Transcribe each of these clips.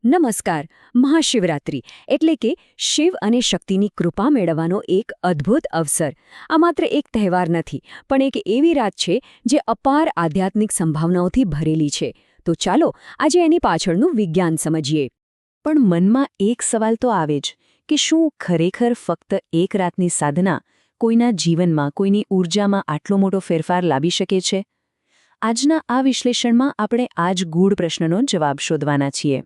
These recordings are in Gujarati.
નમસ્કાર. મહાશિવરાત્રિ એટલે કે શિવ અને શક્તિની કૃપા મેળવવાનો એક અદ્ભુત અવસર. આ માત્ર એક તહેવાર નથી, પણ એક એવી રાત છે જે અપાર આધ્યાત્મિક સંભાવનાઓથી ભરેલી છે. તો ચાલો આજે એની પાછળનું વિજ્ઞાન સમજીએ. પણ મનમાં એક સવાલ તો આવે જ કે શું ખરેખર ફક્ત એક રાતની સાધના કોઈના જીવનમાં, કોઈની ઊર્જામાં આટલો મોટો ફેરફાર લાવી શકે છે? આજના આ વિશ્લેષણમાં આપણે આ જ ગૂઢ પ્રશ્નનો જવાબ શોધવાના છીએ.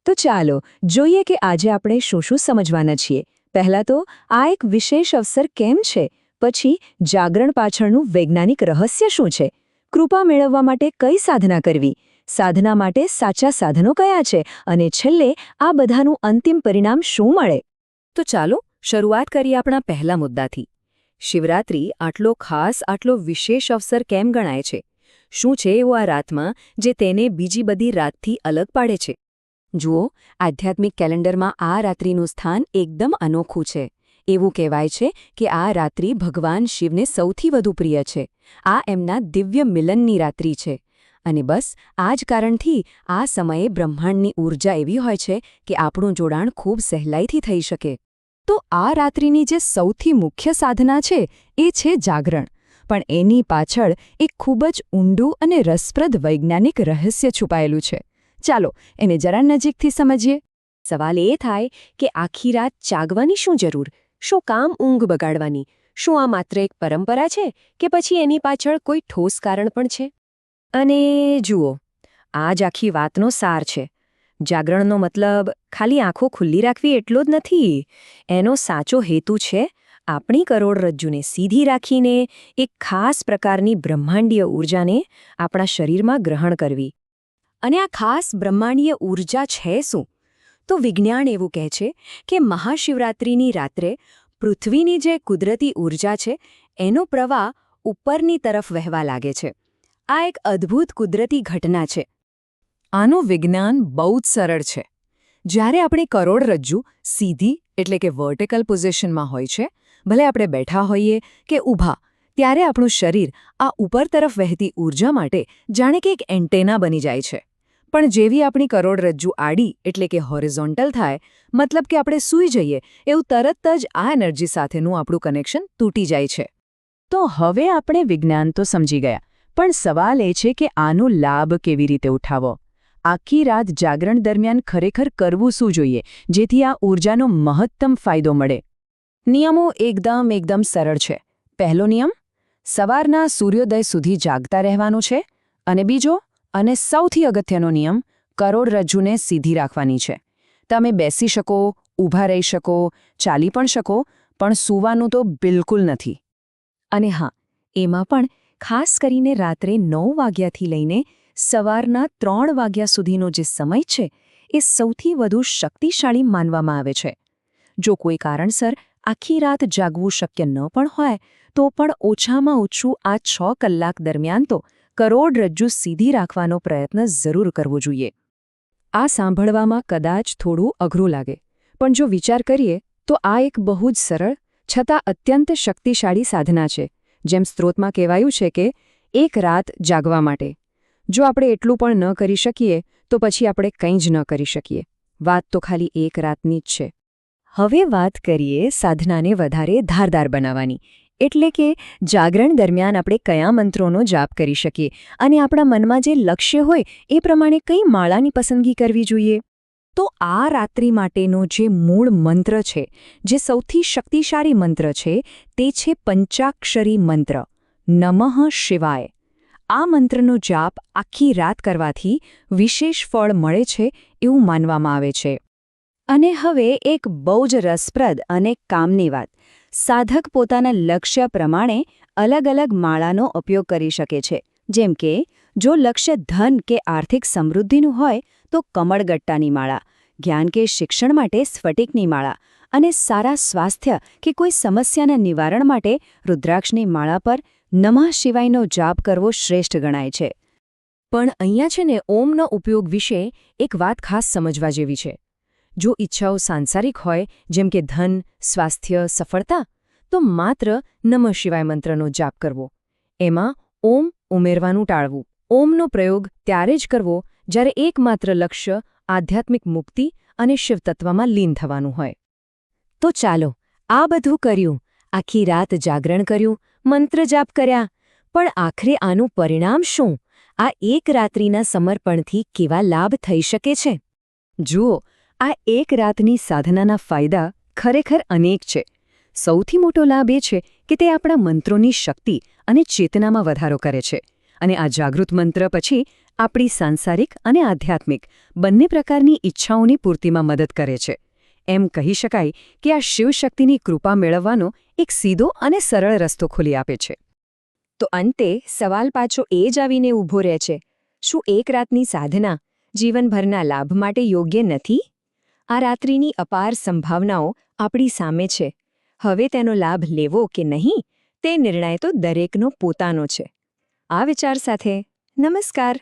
તો ચાલો જોઈએ કે આજે આપણે શું સમજવાના છીએ. પહેલાં તો આ એક વિશેષ અવસર કેમ છે, પછી જાગરણ પાછળનું વૈજ્ઞાનિક રહસ્ય શું છે, કૃપા મેળવવા માટે કઈ સાધના કરવી, સાધના માટે સાચા સાધનો કયા છે, અને છેલ્લે આ બધાનું અંતિમ પરિણામ શું મળે. તો ચાલો શરૂઆત કરીએ આપણા પહેલા મુદ્દાથી. શિવરાત્રિ આટલો ખાસ, આટલો વિશેષ અવસર કેમ ગણાય છે? શું છે એવું આ રાતમાં જે તેને બીજી બધી રાતથી અલગ પાડે છે? જુઓ, આધ્યાત્મિક કેલેન્ડરમાં આ રાત્રિનું સ્થાન એકદમ અનોખું છે. એવું કહેવાય છે કે આ રાત્રિ ભગવાન શિવને સૌથી વધુ પ્રિય છે. આ એમના દિવ્ય મિલનની રાત્રિ છે. અને બસ આ જ કારણથી આ સમયે બ્રહ્માંડની ઊર્જા એવી હોય છે કે આપણું જોડાણ ખૂબ સહેલાઈથી થઈ શકે. તો આ રાત્રિની જે સૌથી મુખ્ય સાધના છે એ છે જાગરણ. પણ એની પાછળ એક ખૂબ જ ઊંડું અને રસપ્રદ વૈજ્ઞાનિક રહસ્ય છુપાયેલું છે. ચાલો એને જરા નજીકથી સમજીએ. સવાલ એ થાય કે આખી રાત જાગવાની શું જરૂર? શું કામ ઊંઘ બગાડવાની? શું આ માત્ર એક પરંપરા છે કે પછી એની પાછળ કોઈ ઠોસ કારણ પણ છે? અને જુઓ, આ જ આખી વાતનો સાર છે. જાગરણનો મતલબ ખાલી આંખો ખુલ્લી રાખવી એટલો જ નથી. એનો સાચો હેતુ છે આપણી કરોડરજ્જુને સીધી રાખીને એક ખાસ પ્રકારની બ્રહ્માંડીય ઊર્જાને આપણા શરીરમાં ગ્રહણ કરવી. અને આ ખાસ બ્રહ્માંડીય ઊર્જા છે શું? તો વિજ્ઞાન એવું કહે છે કે મહાશિવરાત્રિની રાત્રે પૃથ્વીની જે કુદરતી ઊર્જા છે એનો પ્રવાહ ઉપરની તરફ વહેવા લાગે છે. આ એક અદ્ભુત કુદરતી ઘટના છે. આનું વિજ્ઞાન બહુ જ સરળ છે. જ્યારે આપણી કરોડરજ્જુ સીધી એટલે કે વર્ટિકલ પોઝિશનમાં હોય છે, ભલે આપણે બેઠા હોઈએ કે ઊભા, ત્યારે આપણું શરીર આ ઉપર તરફ વહેતી ઊર્જા માટે જાણે કે એક એન્ટેના બની જાય છે. પણ જેવી આપણી કરોડરજ્જુ આડી એટલે કે હોરિઝોન્ટલ થાય, મતલબ કે આપણે સૂઈ જઈએ, એવું તરત જ આ એનર્જી સાથેનું આપણું કનેક્શન તૂટી જાય છે. તો હવે આપણે વિજ્ઞાન તો સમજી ગયા, પણ સવાલ એ છે કે આનો લાભ કેવી રીતે ઉઠાવવો? આખી રાત જાગરણ દરમિયાન ખરેખર કરવું શું જોઈએ જેથી આ ઊર્જાનો મહત્તમ ફાયદો મળે? નિયમો એકદમ સરળ છે. પહેલો નિયમ, સવારના સૂર્યોદય સુધી જાગતા રહેવાનું છે. અને બીજો અને સૌથી અગત્યનો નિયમ, કરોડરજ્જુને સીધી રાખવાની છે. તમે બેસી શકો, ઊભા રહી શકો, ચાલી પણ શકો, પણ સૂવાનું તો બિલકુલ નથી. અને હા, એમાં પણ ખાસ કરીને રાત્રે 9 વાગ્યાથી લઈને સવારના 3 વાગ્યા સુધીનો જે સમય છે એ સૌથી વધુ શક્તિશાળી માનવામાં આવે છે. જો કોઈ કારણસર આખી રાત જાગવું શક્ય ન પણ હોય, તો પણ ઓછામાં ઓછું આ 6 કલાક દરમિયાન તો કરોડરજ્જુ સીધી રાખવાનો પ્રયત્ન જરૂર કરવો જોઈએ. આ સાંભળવામાં કદાચ થોડું અઘરું લાગે, પણ જો વિચાર કરીએ તો આ એક બહુ જ સરળ છતાં અત્યંત શક્તિશાળી સાધના છે. જેમ સ્ત્રોતમાં કહેવાયું છે કે એક રાત જાગવા માટે. જો આપણે એટલું પણ ન કરી શકીએ તો પછી આપણે કંઈ જ ન કરી શકીએ. વાત તો ખાલી એક રાતની જ છે. હવે વાત કરીએ સાધનાને વધારે ધારદાર બનાવવાની. એટલે કે જાગરણ દરમિયાન આપણે કયા મંત્રોનો જાપ કરી શકીએ અને આપણા મનમાં જે લક્ષ્ય હોય એ પ્રમાણે કઈ માળાની પસંદગી કરવી જોઈએ. તો આ રાત્રિ માટેનો જે મૂળ મંત્ર છે, જે સૌથી શક્તિશાળી મંત્ર છે, તે છે પંચાક્ષરી મંત્ર, નમઃ શિવાય. આ મંત્રનો જાપ આખી રાત કરવાથી વિશેષ ફળ મળે છે એવું માનવામાં આવે છે. અને હવે એક બહુ જ રસપ્રદ અને કામની વાત. સાધક પોતાના લક્ષ્ય પ્રમાણે અલગ અલગ માળાનો ઉપયોગ કરી શકે છે. જેમ કે જો લક્ષ્ય ધન કે આર્થિક સમૃદ્ધિનું હોય તો કમળગટ્ટાની માળા, જ્ઞાન કે શિક્ષણ માટે સ્ફટિકની માળા, અને સારા સ્વાસ્થ્ય કે કોઈ સમસ્યાના નિવારણ માટે રુદ્રાક્ષની માળા પર નમઃ શિવાયનો જાપ કરવો શ્રેષ્ઠ ગણાય છે. પણ અહીંયા છે ને ઓમનો ઉપયોગ વિશે એક વાત ખાસ સમજવા જેવી છે. જો ઈચ્છાઓ સાંસારિક હોય, જેમ કે ધન, સ્વાસ્થ્ય, સફળતા, તો માત્ર નમઃ શિવાય મંત્રનો જાપ કરવો. એમાં ઓમ ઉમેરવાનું ટાળવું. ઓમનો પ્રયોગ ત્યારે જ કરવો જ્યારે એકમાત્ર લક્ષ્ય આધ્યાત્મિક મુક્તિ અને શિવતત્વમાં લીન થવાનું હોય. તો ચાલો, આ બધું કર્યું, આખી રાત જાગરણ કર્યું, મંત્ર જાપ કર્યા, પણ આખરે આનું પરિણામ શું? આ એક રાત્રિના સમર્પણથી કેવા લાભ થઈ શકે છે? જુઓ, આ એક રાતની સાધનાના ફાયદા ખરેખર અનેક છે. સૌથી મોટો લાભ એ છે કે તે આપણા મંત્રોની શક્તિ અને ચેતનામાં વધારો કરે છે, અને આ જાગૃત મંત્ર પછી આપણી સાંસારિક અને આધ્યાત્મિક બંને પ્રકારની ઈચ્છાઓની પૂર્તિમાં મદદ કરે છે. એમ કહી શકાય કે આ શિવશક્તિની કૃપા મેળવવાનો એક સીધો અને સરળ રસ્તો ખોલી આપે છે. તો અંતે સવાલ પાછો એ જ આવીને ઊભો રહે છે, શું એક રાતની સાધના જીવનભરના લાભ માટે યોગ્ય નથી? આ રાત્રિની અપાર સંભાવનાઓ આપણી સામે છે. હવે તેનો લાભ લેવો કે નહીં, તે નિર્ણય તો દરેકનો પોતાનો છે. આ વિચાર સાથે નમસ્કાર.